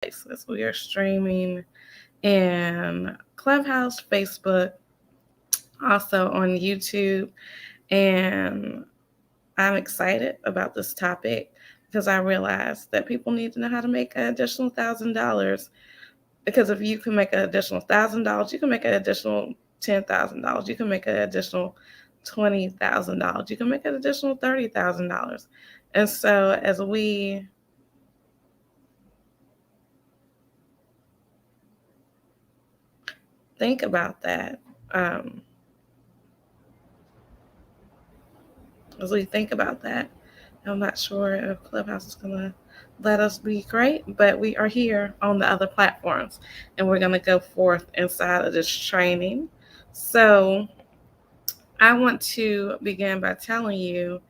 places. We are streaming in Clubhouse, Facebook, also on YouTube. And I'm excited about this topic because I realized that people need to know how to make an additional $1,000. Because if you can make an additional $1,000, you can make an additional $10,000. You can make an additional $20,000. You can make an additional $30,000. And so as we think about that, um, as we think about that, I'm not sure if Clubhouse is going to let us be great, but we are here on the other platforms and we're going to go forth inside of this training. So, I want to begin by telling you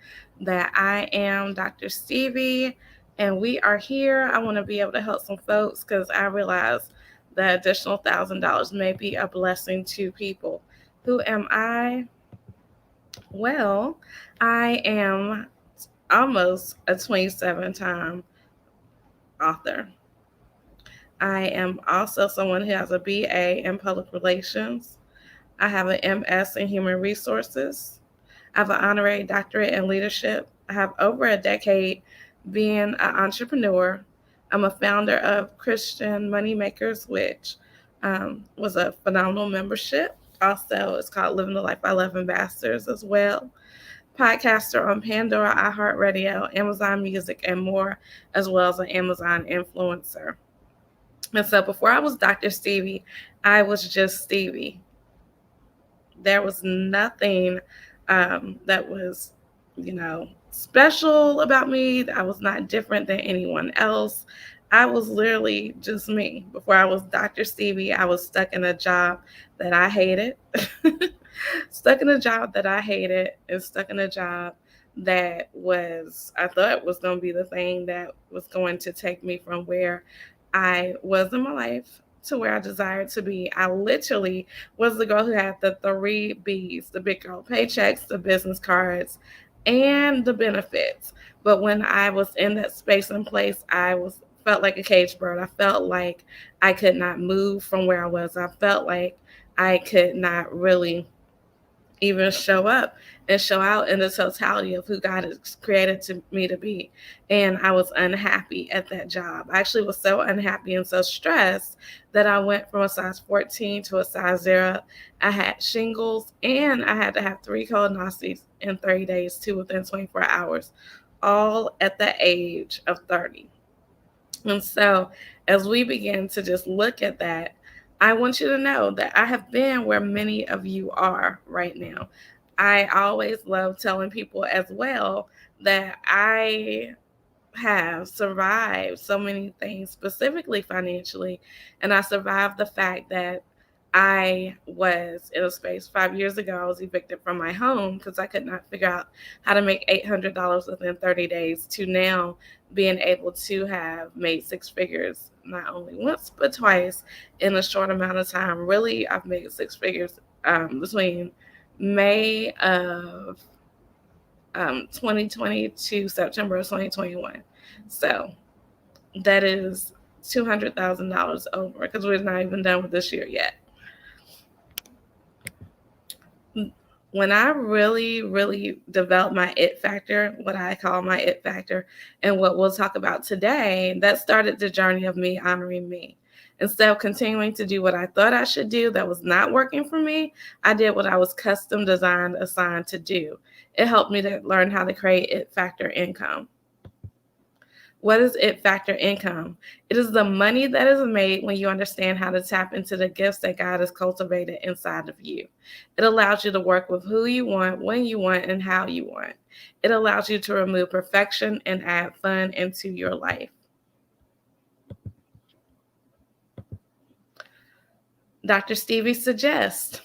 that I am Dr. Stevie and we are here. I want to be able to help some folks because I realize the additional $1,000 may be a blessing to people. Who am I? Well, I am almost a 27-time author. I am also someone who has a BA in public relations. I have an MS in human resources. I have an honorary doctorate in leadership. I have over a decade being an entrepreneur. I'm a founder of Christian Moneymakers, which was a phenomenal membership. Also, it's called Living the Life I Love Ambassadors as well. Podcaster on Pandora, iHeartRadio, Amazon Music, and more, as well as an Amazon influencer. And so before I was Dr. Stevie, I was just Stevie. There was nothing that was, special about me. I was not different than anyone else. I was literally just me. Before I was Dr. Stevie, I was stuck in a job that I hated. Stuck in a job that I hated and stuck in a job that I thought was going to be the thing that was going to take me from where I was in my life to where I desired to be. I literally was the girl who had the 3 B's, the big girl paychecks, the business cards, and the benefits. But when I was in that space and place, felt like a caged bird. I felt like I could not move from where I was. I felt like I could not really even show up and show out in the totality of who God has created me to be. And I was unhappy at that job. I actually was so unhappy and so stressed that I went from a size 14 to a size 0. I had shingles and I had to have 3 colonoscopies in 30 days, 2 within 24 hours, all at the age of 30. And so as we begin to just look at that, I want you to know that I have been where many of you are right now. I always love telling people as well that I have survived so many things, specifically financially. And I survived the fact that I was in a space 5 years ago. I was evicted from my home because I could not figure out how to make $800 within 30 days to now being able to have made 6 figures, not only once, but twice in a short amount of time. Really, I've made 6 figures between May of 2020 to September of 2021. So that is $200,000 over because we're not even done with this year yet. When I really, really developed my it factor, what I call my it factor, and what we'll talk about today, that started the journey of me honoring me. Instead of continuing to do what I thought I should do that was not working for me, I did what I was custom designed, assigned to do. It helped me to learn how to create it factor income. What is it factor income? It is the money that is made when you understand how to tap into the gifts that God has cultivated inside of you. It allows you to work with who you want, when you want, and how you want. It allows you to remove perfection and add fun into your life. Dr. Stevie suggests.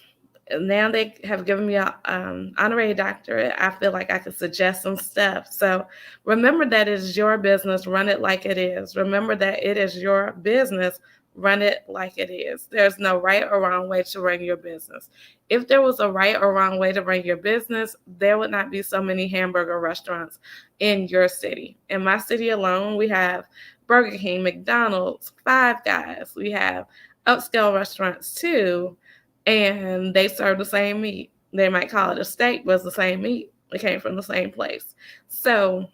Now they have given me an honorary doctorate. I feel like I could suggest some stuff. So remember that it is your business. Run it like it is. Remember that it is your business. Run it like it is. There's no right or wrong way to run your business. If there was a right or wrong way to run your business, there would not be so many hamburger restaurants in your city. In my city alone, we have Burger King, McDonald's, Five Guys. We have upscale restaurants too, and they serve the same meat. They might call it a steak, but it's the same meat. It came from the same place. So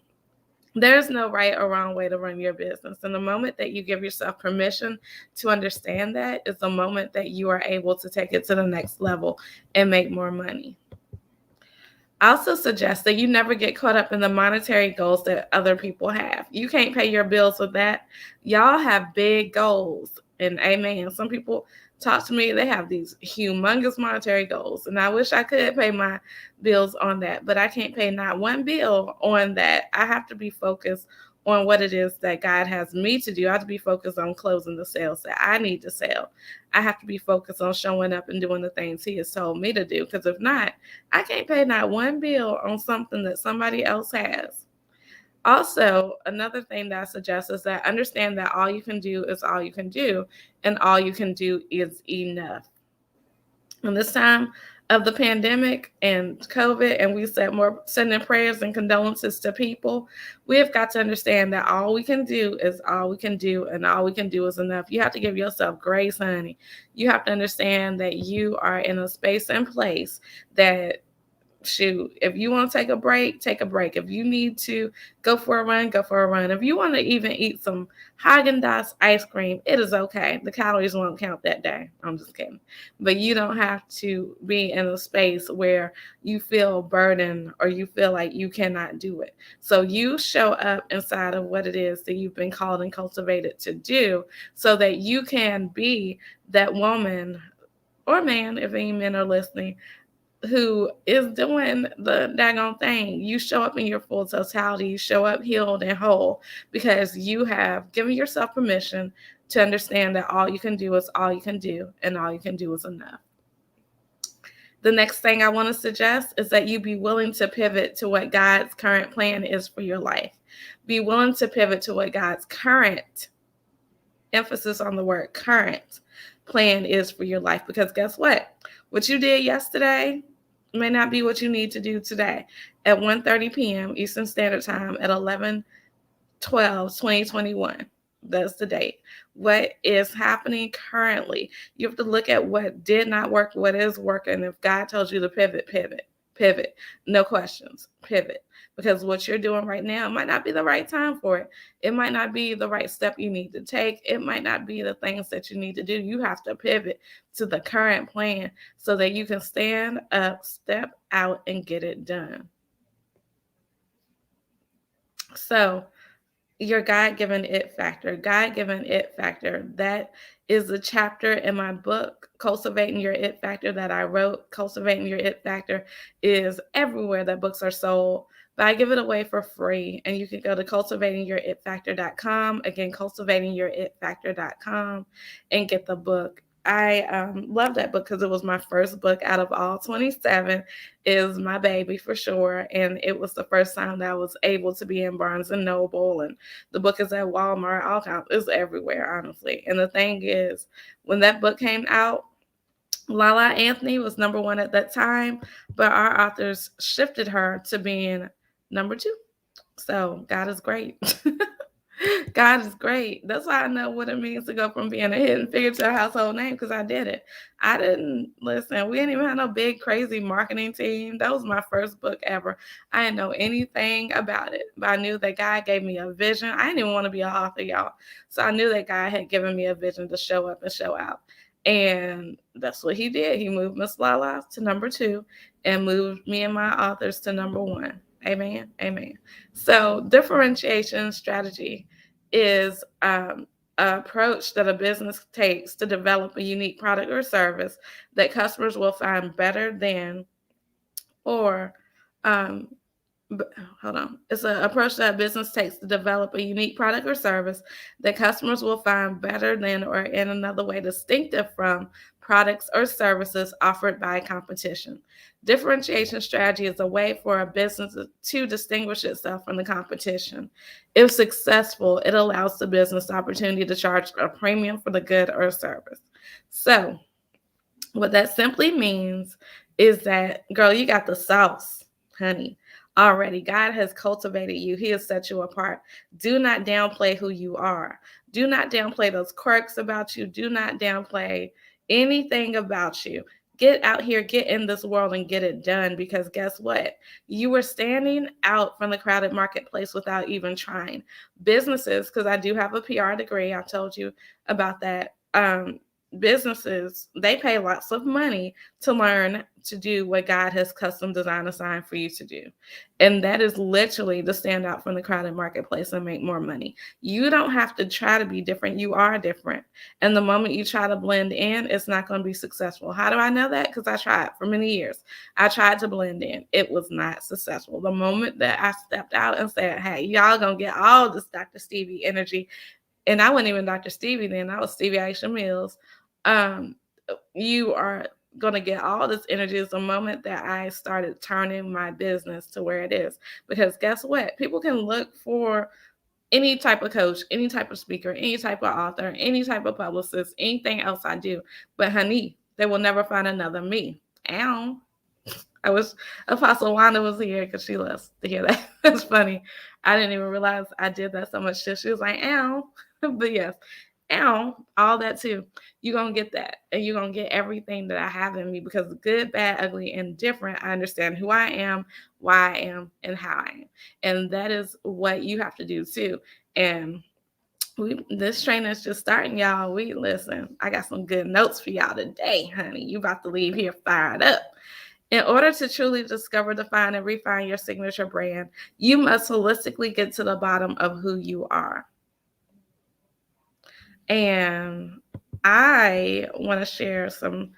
there's no right or wrong way to run your business. And the moment that you give yourself permission to understand that is the moment that you are able to take it to the next level and make more money. I also suggest that you never get caught up in the monetary goals that other people have. You can't pay your bills with that. Y'all have big goals. And amen. Some people talk to me, they have these humongous monetary goals. And I wish I could pay my bills on that, but I can't pay not one bill on that. I have to be focused on what it is that God has me to do. I have to be focused on closing the sales that I need to sell. I have to be focused on showing up and doing the things He has told me to do. Because if not, I can't pay not one bill on something that somebody else has. Also, another thing that I suggest is that understand that all you can do is all you can do, and all you can do is enough. In this time of the pandemic and COVID, and we said more sending prayers and condolences to people, we have got to understand that all we can do is all we can do, and all we can do is enough. You have to give yourself grace, honey. You have to understand that you are in a space and place that, shoot, if you want to take a break, take a break. If you need to go for a run, go for a run. If you want to even eat some Haagen-Dazs ice cream, it is okay. The calories won't count that day. I'm just kidding. But you don't have to be in a space where you feel burdened or you feel like you cannot do it. So you show up inside of what it is that you've been called and cultivated to do, so that you can be that woman or man, if any men are listening, who is doing the daggone thing. You show up in your full totality. You show up healed and whole because you have given yourself permission to understand that all you can do is all you can do, and all you can do is enough. The next thing I want to suggest is that you be willing to pivot to what God's current plan is for your life. Be willing to pivot to what God's current, emphasis on the word current, plan is for your life. Because guess what? What you did yesterday may not be what you need to do today. At 1:30 p.m. Eastern Standard Time at 11/12/2021. That's the date. What is happening currently? You have to look at what did not work, what is working. If God tells you to pivot, pivot, pivot. No questions, pivot. Because what you're doing right now might not be the right time for it. It might not be the right step you need to take. It might not be the things that you need to do. You have to pivot to the current plan so that you can stand up, step out, and get it done. So, your God-given it factor. God-given it factor. That is a chapter in my book, Cultivating Your It Factor, that I wrote. Cultivating Your It Factor is everywhere that books are sold, but I give it away for free. And you can go to cultivatingyourItFactor.com. Again, cultivatingyourItFactor.com, and get the book. I love that book because it was my first book out of all 27. Is my baby for sure. And it was the first time that I was able to be in Barnes and Noble, and the book is at Walmart, all kinds, it's everywhere, honestly. And the thing is, when that book came out, Lala Anthony was number one at that time, but our authors shifted her to being number two. So God is great. God is great. That's why I know what it means to go from being a hidden figure to a household name, because I did it. I didn't listen. We didn't even have no big, crazy marketing team. That was my first book ever. I didn't know anything about it, but I knew that God gave me a vision. I didn't even want to be an author, y'all. So I knew that God had given me a vision to show up and show out. And that's what He did. He moved Miss Lala to number two and moved me and my authors to number one. Amen. Amen. So differentiation strategy is an approach that a business takes to develop a unique product or service that customers will find better than, or hold on. It's an approach that a business takes to develop a unique product or service that customers will find better than, or in another way, distinctive from products or services offered by competition. Differentiation strategy is a way for a business to distinguish itself from the competition. If successful, it allows the business the opportunity to charge a premium for the good or service. So, what that simply means is that, girl, you got the sauce, honey. Already, God has cultivated you. He has set you apart. Do not downplay who you are. Do not downplay those quirks about you. Do not downplay anything about you. Get out here, get in this world, and get it done. Because guess what? You were standing out from the crowded marketplace without even trying. Businesses, because I do have a PR degree, I told you about that. Businesses, they pay lots of money to learn to do what God has custom designed assigned for you to do. And that is literally to stand out from the crowded marketplace and make more money. You don't have to try to be different. You are different. And the moment you try to blend in, it's not going to be successful. How do I know that? Because I tried for many years. I tried to blend in. It was not successful. The moment that I stepped out and said, hey, y'all going to get all this Dr. Stevie energy. And I wasn't even Dr. Stevie then. I was Stevie Aisha Mills. You are going to get all this energy is the moment that I started turning my business to where it is. Because guess what? People can look for any type of coach, any type of speaker, any type of author, any type of publicist, anything else I do. But honey, they will never find another me. Ow. I wish Apostle Wanda was here because she loves to hear that. That's funny. I didn't even realize I did that so much. She was like, ow. But yes, ow, all that too. You're going to get that. And you're going to get everything that I have in me because good, bad, ugly, and different, I understand who I am, why I am, and how I am. And that is what you have to do too. And this training is just starting, y'all. Listen, I got some good notes for y'all today, honey. You about to leave here fired up. In order to truly discover, define, and refine your signature brand, you must holistically get to the bottom of who you are. And I want to share some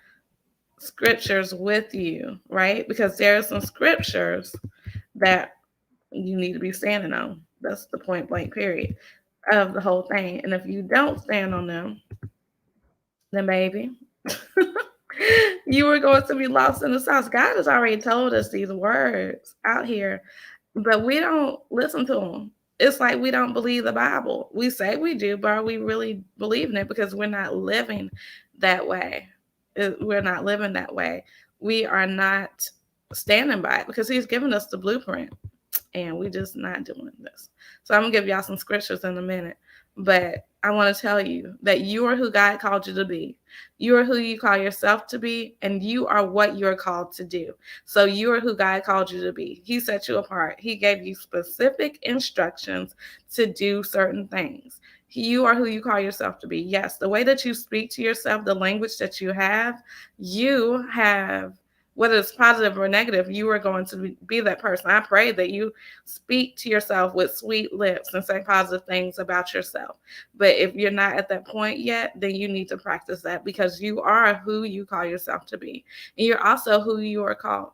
scriptures with you, right? Because there are some scriptures that you need to be standing on. That's the point blank period of the whole thing. And if you don't stand on them, then baby, you are going to be lost in the sauce. God has already told us these words out here, but we don't listen to them. It's like we don't believe the Bible. We say we do, but are we really believing it? Because we're not living that way. We're not living that way. We are not standing by it because He's given us the blueprint, and we're just not doing this. So I'm gonna give y'all some scriptures in a minute, but I want to tell you that you are who God called you to be. You are who you call yourself to be, and you are what you're called to do. So you are who God called you to be. He set you apart. He gave you specific instructions to do certain things. You are who you call yourself to be. Yes, the way that you speak to yourself, the language that you have, whether it's positive or negative, you are going to be that person. I pray that you speak to yourself with sweet lips and say positive things about yourself. But if you're not at that point yet, then you need to practice that because you are who you call yourself to be. And you're also who you are called,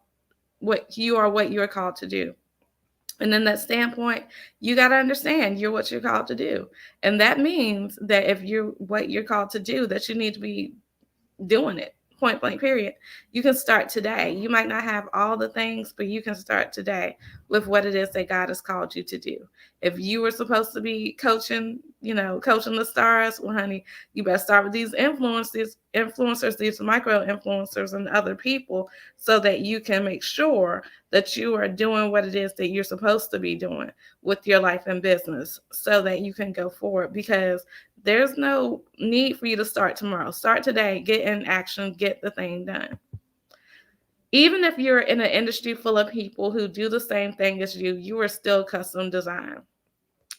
what you are called to do. And in that standpoint, you got to understand you're what you're called to do. And that means that if you're what you're called to do, that you need to be doing it. Point blank, period. You can start today. You might not have all the things, but you can start today with what it is that God has called you to do. If you were supposed to be coaching the stars, well, honey, you better start with these influencers, these micro influencers and other people so that you can make sure that you are doing what it is that you're supposed to be doing with your life and business so that you can go forward because there's no need for you to start tomorrow. Start today, get in action, get the thing done. Even if you're in an industry full of people who do the same thing as you are still custom designed.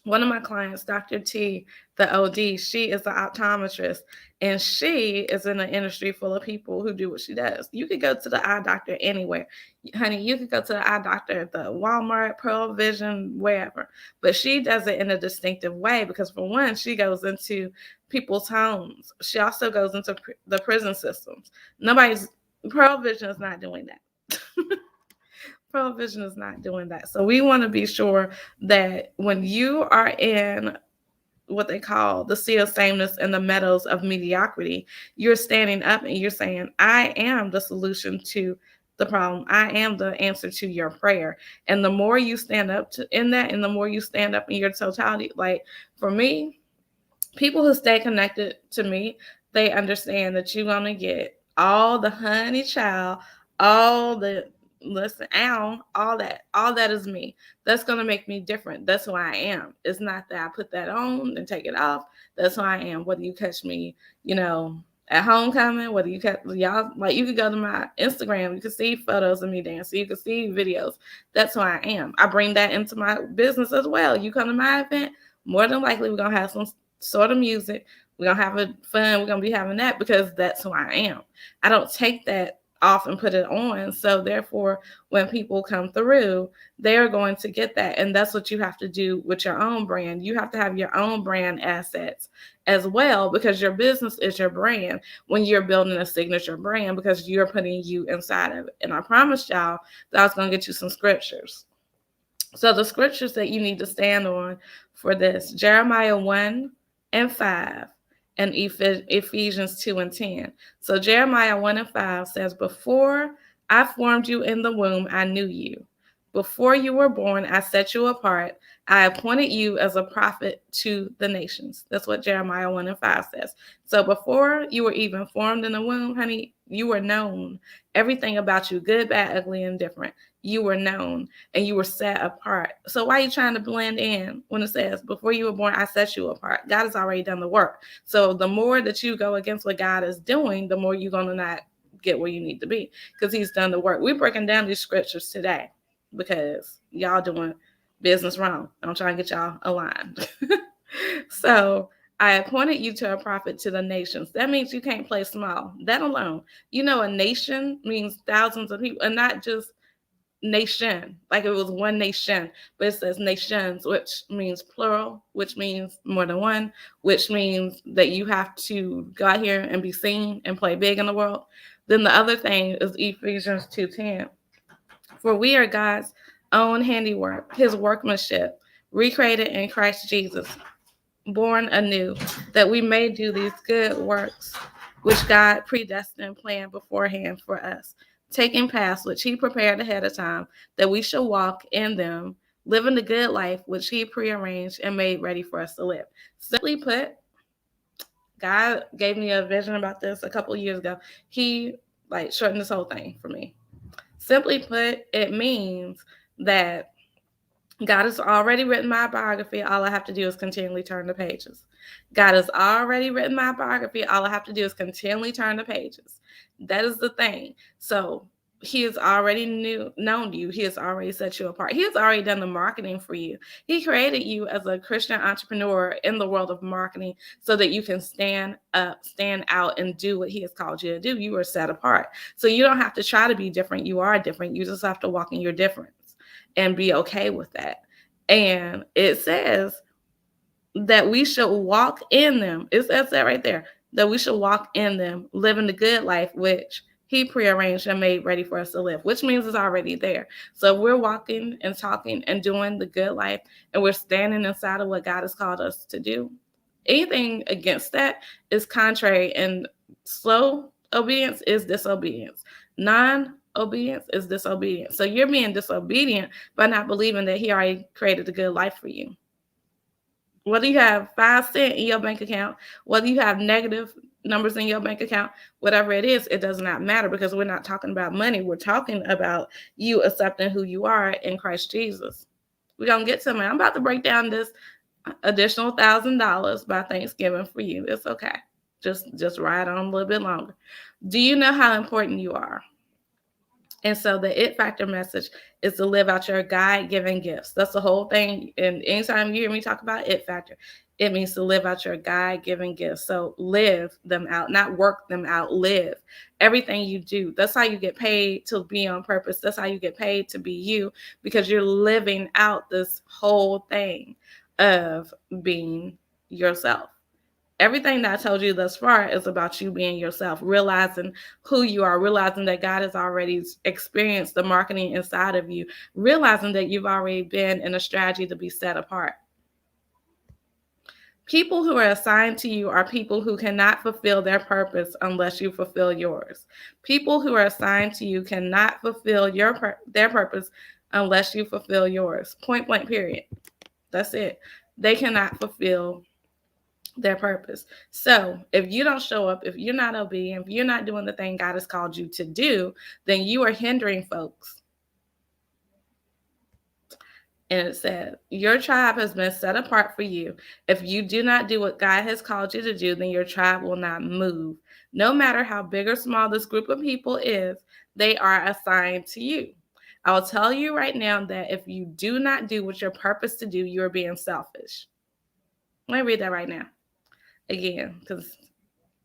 One of my clients, Dr. T, the OD, she is an optometrist and she is in an industry full of people who do what she does. You could go to the eye doctor anywhere. Honey, you could go to the eye doctor at the Walmart, Pearl Vision, wherever. But she does it in a distinctive way because for one, she goes into people's homes. She also goes into the prison systems. Pearl Vision is not doing that. Pearl Vision is not doing that. So we want to be sure that when you are in what they call the sea of sameness and the meadows of mediocrity, you're standing up and you're saying, I am the solution to the problem. I am the answer to your prayer. And the more you stand up to in that, and the more you stand up in your totality, like for me, people who stay connected to me, they understand that you're gonna get all the honey child, all the listen, ow, all that is me. That's gonna make me different. That's who I am. It's not that I put that on and take it off. That's who I am. Whether you catch me, at homecoming, whether you catch y'all, like you could go to my Instagram, you can see photos of me dancing, you can see videos. That's who I am. I bring that into my business as well. You come to my event, more than likely we're gonna have some sort of music. We're gonna have fun. We're gonna be having that because that's who I am. I don't take that off and put it on. So therefore, when people come through, they're going to get that. And that's what you have to do with your own brand. You have to have your own brand assets as well, because your business is your brand when you're building a signature brand, because you're putting you inside of it. And I promised y'all that I was going to get you some scriptures. So the scriptures that you need to stand on for this: Jeremiah 1:5 and Ephesians 2:10. So Jeremiah 1:5 says, before I formed you in the womb, I knew you. Before you were born, I set you apart. I appointed you as a prophet to the nations. That's what Jeremiah 1:5 says. So before you were even formed in the womb, honey, you were known. Everything about you, good, bad, ugly, and different, you were known and you were set apart. So why are you trying to blend in when it says, before you were born, I set you apart? God has already done the work. So the more that you go against what God is doing, the more you're going to not get where you need to be, because he's done the work. We're breaking down these scriptures today because y'all doing business wrong. I'm trying to get y'all aligned. So I appointed you to a prophet to the nations. That means you can't play small. That alone. A nation means thousands of people, and not just nation, like it was one nation, but it says nations, which means plural, which means more than one, which means that you have to go out here and be seen and play big in the world. Then the other thing is Ephesians 2:10. For we are God's own handiwork, his workmanship, recreated in Christ Jesus, born anew, that we may do these good works which God predestined and planned beforehand for us, taking paths which he prepared ahead of time, that we shall walk in them, living the good life which he prearranged and made ready for us to live. Simply put, God gave me a vision about this a couple of years ago. He shortened this whole thing for me. Simply put, it means that God has already written my biography. All I have to do is continually turn the pages. God has already written my biography. All I have to do is continually turn the pages. That is the thing. So he has already known you. He has already set you apart. He has already done the marketing for you. He created you as a Christian entrepreneur in the world of marketing so that you can stand up, stand out, and do what he has called you to do. You are set apart. So you don't have to try to be different. You are different. You just have to walk in your difference and be okay with that. And it says that we should walk in them. It says that right there, that we should walk in them, living the good life, which he prearranged and made ready for us to live, which means it's already there. So we're walking and talking and doing the good life, and we're standing inside of what God has called us to do. Anything against that is contrary, and slow obedience is disobedience. Non-obedience is disobedience. So you're being disobedient by not believing that he already created a good life for you. Whether you have 5 cents in your bank account, whether you have negative numbers in your bank account, whatever it is, it does not matter, because we're not talking about money. We're talking about you accepting who you are in Christ Jesus. We're going to get to it. I'm about to break down this additional $1,000 by Thanksgiving for you. It's okay. Just ride on a little bit longer. Do you know how important you are? And so the It Factor message is to live out your God-given gifts. That's the whole thing. And anytime you hear me talk about It Factor, it means to live out your God-given gifts. So live them out, not work them out, live. Everything you do, that's how you get paid to be on purpose. That's how you get paid to be you, because you're living out this whole thing of being yourself. Everything that I told you thus far is about you being yourself, realizing who you are, realizing that God has already experienced the marketing inside of you, realizing that you've already been in a strategy to be set apart. People who are assigned to you are people who cannot fulfill their purpose unless you fulfill yours. People who are assigned to you cannot fulfill their purpose unless you fulfill yours. Point blank, period. That's it. They cannot fulfill their purpose. So if you don't show up, if you're not obedient, if you're not doing the thing God has called you to do, then you are hindering folks. And it said, your tribe has been set apart for you. If you do not do what God has called you to do, then your tribe will not move. No matter how big or small this group of people is, they are assigned to you. I will tell you right now that if you do not do what you're purposed to do, you're being selfish. Let me read that right now again, because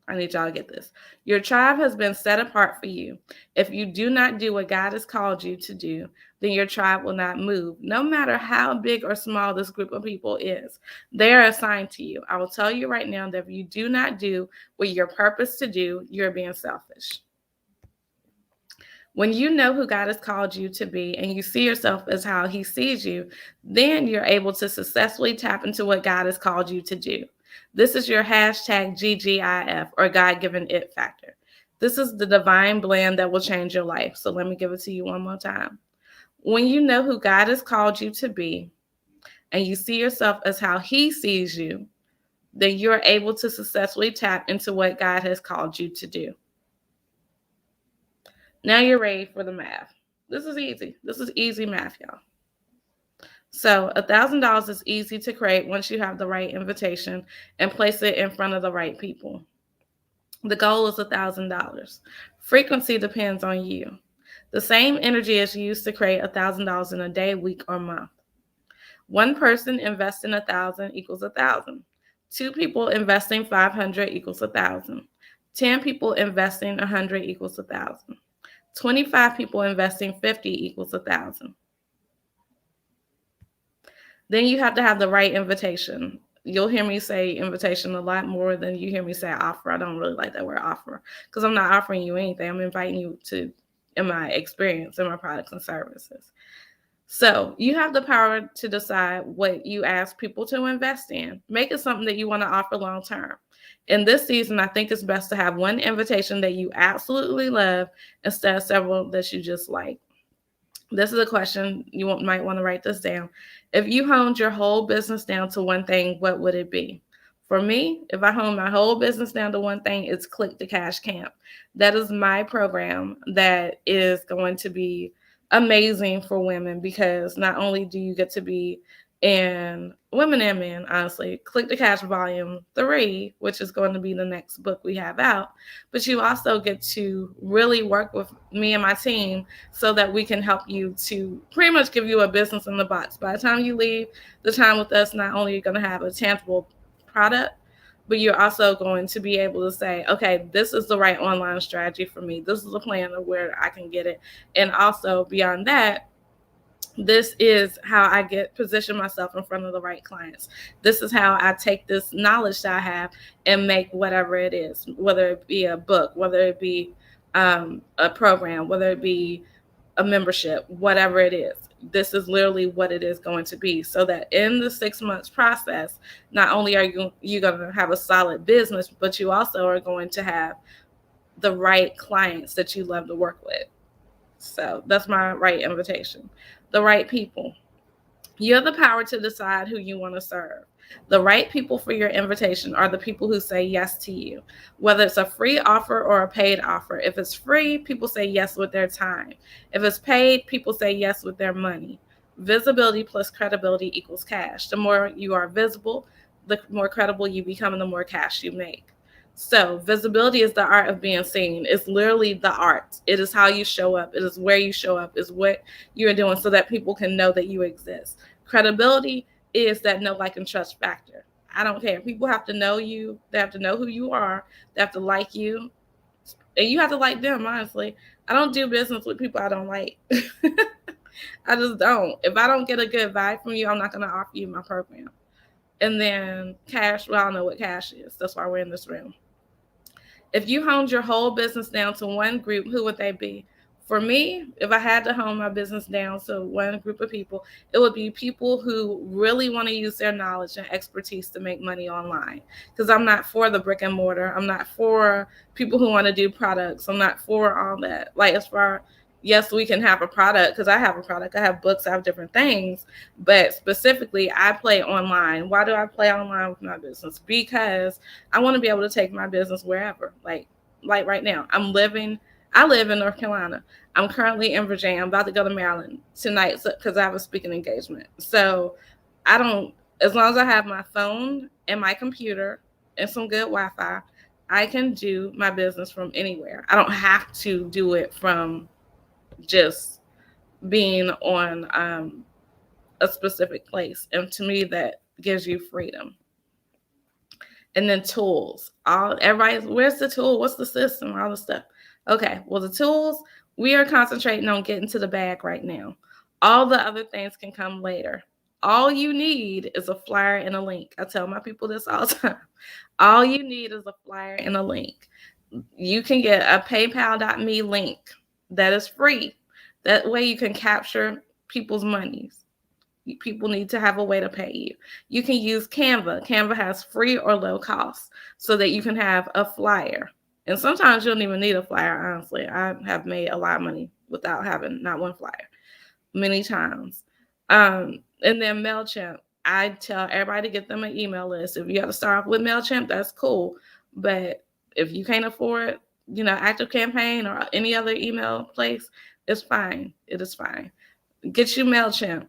I need y'all to get this. Your tribe has been set apart for you. If you do not do what God has called you to do, then your tribe will not move. No matter how big or small this group of people is, they are assigned to you. I will tell you right now that if you do not do what you're purposed to do, you're being selfish. When you know who God has called you to be and you see yourself as how he sees you, then you're able to successfully tap into what God has called you to do. This is your hashtag GGIF, or God-given it factor. This is the divine blend that will change your life. So let me give it to you one more time. When you know who God has called you to be and you see yourself as how he sees you, then you're able to successfully tap into what God has called you to do. Now you're ready for the math. This is easy. This is easy math, y'all. So $1,000 is easy to create once you have the right invitation and place it in front of the right people. The goal is $1,000. Frequency depends on you. The same energy is used to create $1,000 in a day, week, or month. One person investing 1,000 equals 1,000. 2 people investing 500 equals 1,000. 10 people investing 100 equals 1,000. 25 people investing 50 equals 1,000. Then you have to have the right invitation. You'll hear me say invitation a lot more than you hear me say offer. I don't really like that word offer because I'm not offering you anything. I'm inviting you to, in my experience, in my products and services. So you have the power to decide what you ask people to invest in. Make it something that you want to offer long term. In this season, I think it's best to have one invitation that you absolutely love instead of several that you just like. This is a question you might want to write this down. If you honed your whole business down to one thing, what would it be? For me, if I hone my whole business down to one thing, it's Click to Cash Camp. That is my program that is going to be amazing for women because not only do you get to be in women and men, honestly, Click to Cash Volume 3, which is going to be the next book we have out, but you also get to really work with me and my team so that we can help you to pretty much give you a business in the box. By the time you leave the time with us, not only are you going to have a tangible product, but you're also going to be able to say, okay, this is the right online strategy for me. This is a plan of where I can get it. And also beyond that, this is how I position myself in front of the right clients. This is how I take this knowledge that I have and make whatever it is, whether it be a book, whether it be a program, whether it be a membership, whatever it is. This is literally what it is going to be, so that in the 6 months process, not only are you going to have a solid business, but you also are going to have the right clients that you love to work with. So that's my right invitation. The right people. You have the power to decide who you want to serve. The right people for your invitation are the people who say yes to you, whether it's a free offer or a paid offer. If it's free, people say yes with their time. If it's paid, people say yes with their money. Visibility plus credibility equals cash. The more you are visible, the more credible you become and the more cash you make. So visibility is the art of being seen. It's literally the art. It is how you show up. It is where you show up. It's what you're doing so that people can know that you exist. Credibility is that know, like, and trust factor. I don't care. People have to know you. They have to know who you are. They have to like you. And you have to like them, honestly. I don't do business with people I don't like. I just don't. If I don't get a good vibe from you, I'm not going to offer you my program. And then cash, well, I don't know what cash is. That's why we're in this room. If you honed your whole business down to one group, who would they be? For me, if I had to hone my business down to one group of people, it would be people who really want to use their knowledge and expertise to make money online. Because I'm not for the brick and mortar. I'm not for people who want to do products. I'm not for all that. Like, as far, yes, we can have a product, because I have a product. I have books. I have different things. But specifically, I play online. Why do I play online with my business? Because I want to be able to take my business wherever. Like right now, I live in North Carolina. I'm currently in Virginia. I'm about to go to Maryland tonight because I have a speaking engagement. So I don't, as long as I have my phone and my computer and some good Wi-Fi, I can do my business from anywhere. I don't have to do it from just being on a specific place. And to me, that gives you freedom. And then tools. Everybody, where's the tool? What's the system? All the stuff. Okay, well, the tools, we are concentrating on getting to the bag right now. All the other things can come later. All you need is a flyer and a link. I tell my people this all the time. All you need is a flyer and a link. You can get a paypal.me link that is free. That way you can capture people's monies. People need to have a way to pay you. You can use Canva. Canva has free or low cost so that you can have a flyer. And sometimes you don't even need a flyer, honestly. I have made a lot of money without having not one flyer, many times. And then MailChimp. I tell everybody to get them an email list. If you have to start off with MailChimp, that's cool. But if you can't afford, ActiveCampaign or any other email place, it's fine. It is fine. Get you MailChimp.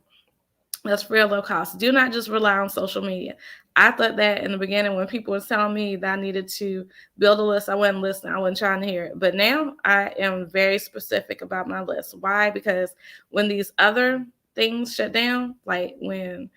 That's free or low cost. Do not just rely on social media. I thought that in the beginning when people were telling me that I needed to build a list, I wasn't listening. I wasn't trying to hear it. But now I am very specific about my list. Why? Because when these other things shut down, like when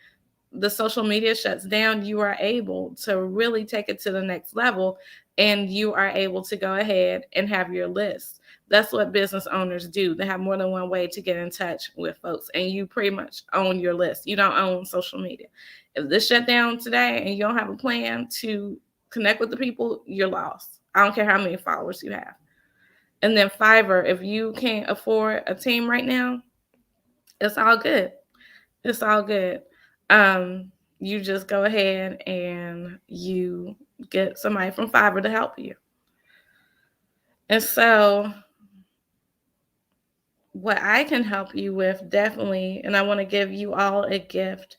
the social media shuts down, you are able to really take it to the next level, and you are able to go ahead and have your list. That's what business owners do. They have more than one way to get in touch with folks, and you pretty much own your list. You don't own social media. If this shut down today and you don't have a plan to connect with the people, you're lost. I don't care how many followers you have. And then Fiverr, if you can't afford a team right now, it's all good. It's all good. You just go ahead and you get somebody from Fiverr to help you. And so what I can help you with, definitely, and I want to give you all a gift.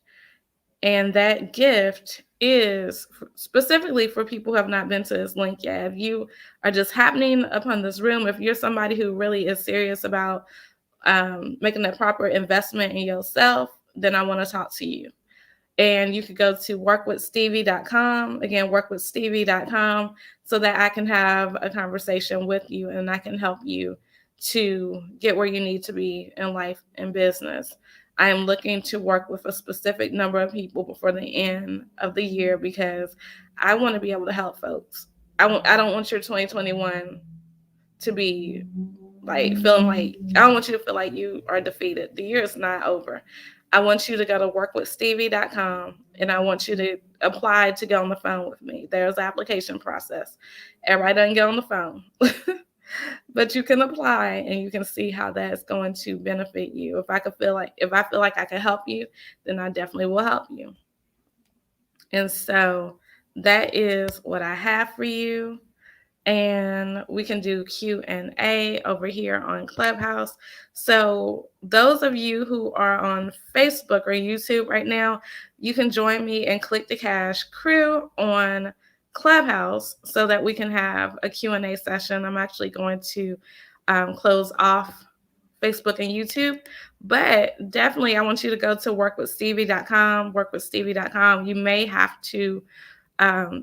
And that gift is specifically for people who have not been to this link yet. If you are just happening upon this room, if you're somebody who really is serious about making that proper investment in yourself, then I want to talk to you. And you could go to workwithstevie.com. Again, workwithstevie.com, so that I can have a conversation with you and I can help you to get where you need to be in life and business. I am looking to work with a specific number of people before the end of the year because I want to be able to help folks. I don't want your 2021 to be like feeling like, I don't want you to feel like you are defeated. The year is not over. I want you to go to workwithstevie.com and I want you to apply to get on the phone with me. There's an application process. Everybody doesn't get on the phone. But you can apply and you can see how that's going to benefit you. If I feel like I can help you, then I definitely will help you. And so that is what I have for you. And we can do Q&A over here on Clubhouse. So those of you who are on Facebook or YouTube right now, you can join me and Click the Cash crew on Clubhouse so that we can have a Q&A session. I'm actually going to close off Facebook and YouTube, but definitely I want you to go to workwithstevie.com, workwithstevie.com. You may have to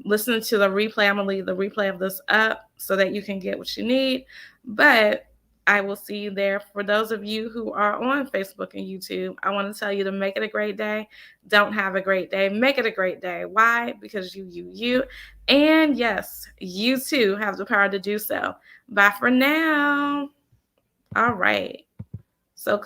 listen to the replay. I'm going to leave the replay of this up so that you can get what you need, but I will see you there. For those of you who are on Facebook and YouTube, I want to tell you to make it a great day. Don't have a great day. Make it a great day. Why? Because you. And yes, you too have the power to do so. Bye for now. All right. So